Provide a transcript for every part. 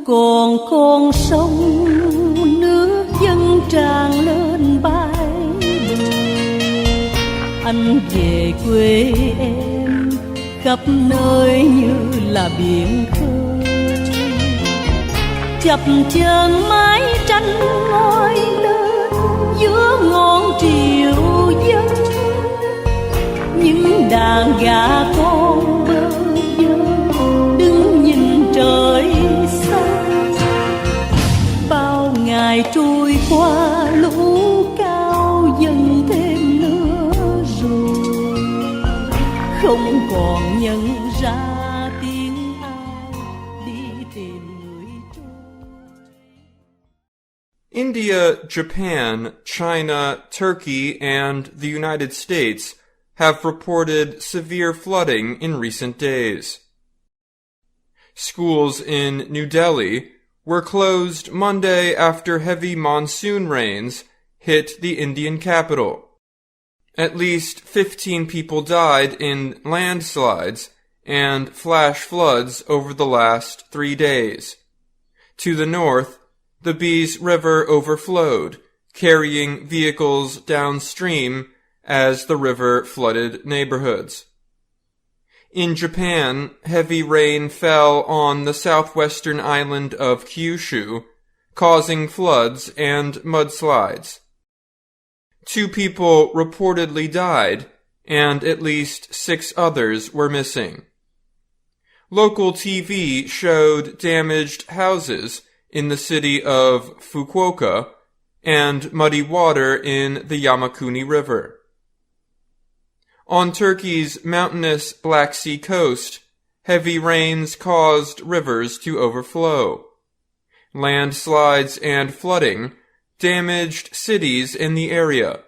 còn con sông nước dâng tràn lên bãi bờ. Anh về quê em khắp nơi như là biển khơi, chập chờn mái tranh ngoi lên giữa ngọn triều dân. Những đàn gà con bơ vơ đứng nhìn trời xanh. Bao ngày trôi qua lũ cao dần thêm nữa rồi, không còn nhận ra tiếng ai đi tìm người trôi. India, Japan, China, Turkey, and the United States have reported severe flooding in recent days. Schools in New Delhi were closed Monday after heavy monsoon rains hit the Indian capital. At least 15 people died in landslides and flash floods over the last 3 days. To the north, the Beas River overflowed, carrying vehicles downstream as the river flooded neighborhoods. In Japan, heavy rain fell on the southwestern island of Kyushu, causing floods and mudslides. 2 people reportedly died, and at least 6 others were missing. Local TV showed damaged houses in the city of Fukuoka and muddy water in the Yamakuni River. On Turkey's mountainous Black Sea coast, heavy rains caused rivers to overflow. Landslides and flooding damaged cities in the area.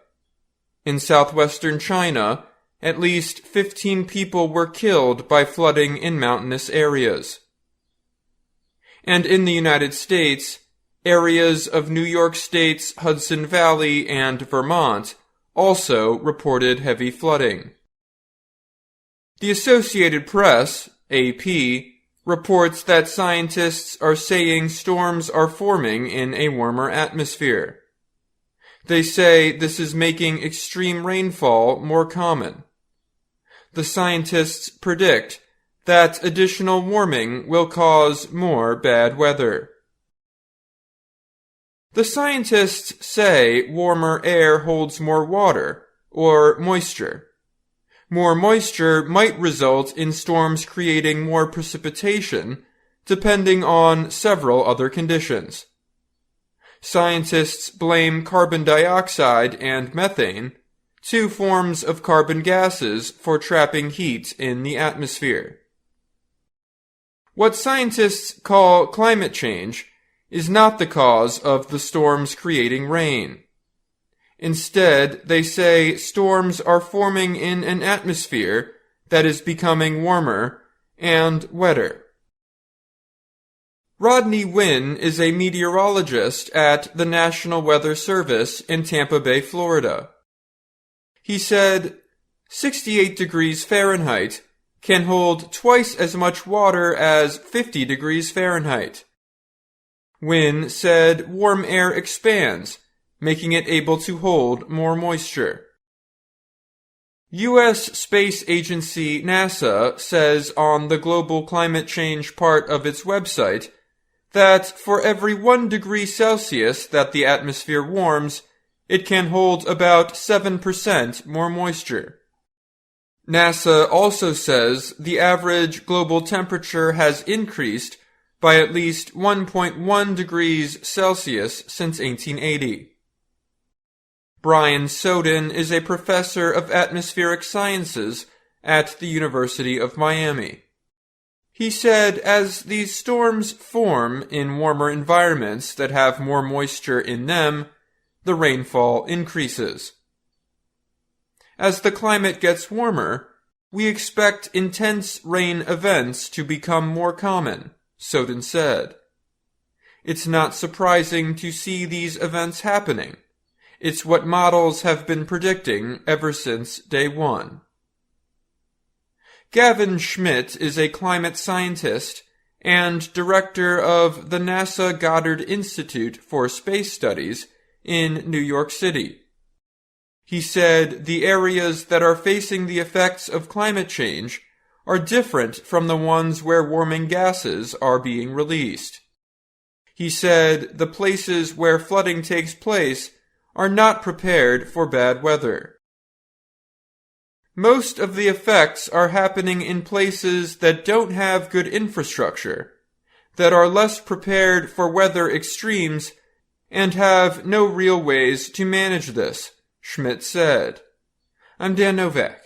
In southwestern China, at least 15 people were killed by flooding in mountainous areas. And in the United States, areas of New York State's Hudson Valley and Vermont also reported heavy flooding. The Associated Press, AP, reports that scientists are saying storms are forming in a warmer atmosphere. They say this is making extreme rainfall more common. The scientists predict that additional warming will cause more bad weather. The scientists say warmer air holds more water, or moisture. More moisture might result in storms creating more precipitation, depending on several other conditions. Scientists blame carbon dioxide and methane, 2 forms of carbon gases, for trapping heat in the atmosphere. What scientists call climate change is not the cause of the storms creating rain. Instead, they say storms are forming in an atmosphere that is becoming warmer and wetter. Rodney Wynn is a meteorologist at the National Weather Service in Tampa Bay, Florida. He said, 68 degrees Fahrenheit can hold twice as much water as 50 degrees Fahrenheit. Wynn said warm air expands, making it able to hold more moisture. U.S. Space Agency NASA says on the global climate change part of its website that for every 1 degree Celsius that the atmosphere warms, it can hold about 7% more moisture. NASA also says the average global temperature has increased by at least 1.1 degrees Celsius since 1880. Brian Soden is a professor of atmospheric sciences at the University of Miami. He said as these storms form in warmer environments that have more moisture in them, the rainfall increases. As the climate gets warmer, we expect intense rain events to become more common, Soden said. It's not surprising to see these events happening. It's what models have been predicting ever since day one. Gavin Schmidt is a climate scientist and director of the NASA Goddard Institute for Space Studies in New York City. He said the areas that are facing the effects of climate change are different from the ones where warming gases are being released. He said the places where flooding takes place are not prepared for bad weather. Most of the effects are happening in places that don't have good infrastructure, that are less prepared for weather extremes, and have no real ways to manage this, Schmidt said. I'm Dan Novak.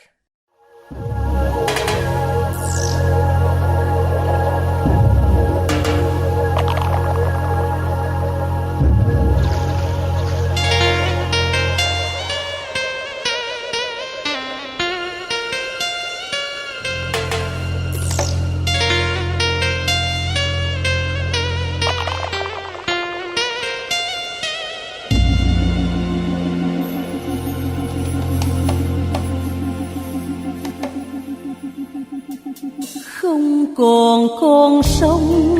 Không còn con sông,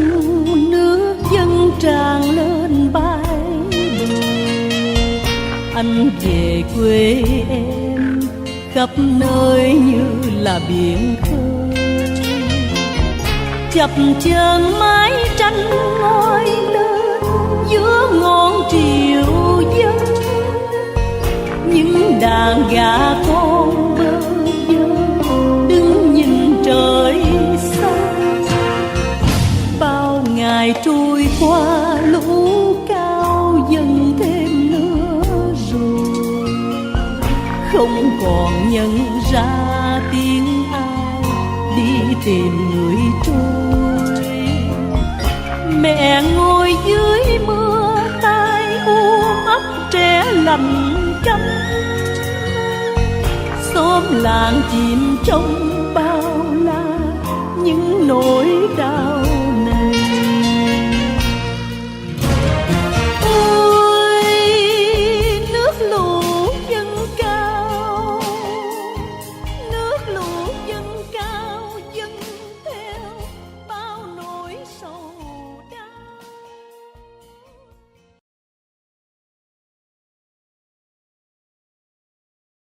nước dâng tràn lên bãi bờ. Anh về quê em, khắp nơi như là biển khơi. Chập chờn mái tranh ngoi lên giữa ngọn triều dân. Những đàn gà con bơ vơ đứng nhìn trời xanh. Bao ngày trôi qua lũ cao dần thêm nữa rồi. Không còn nhận ra tiếng ai đi tìm người trôi. Mẹ ngồi dưới mưa tay ôm ấp trẻ lành canh. Xóm làng chìm trong bao la những nỗi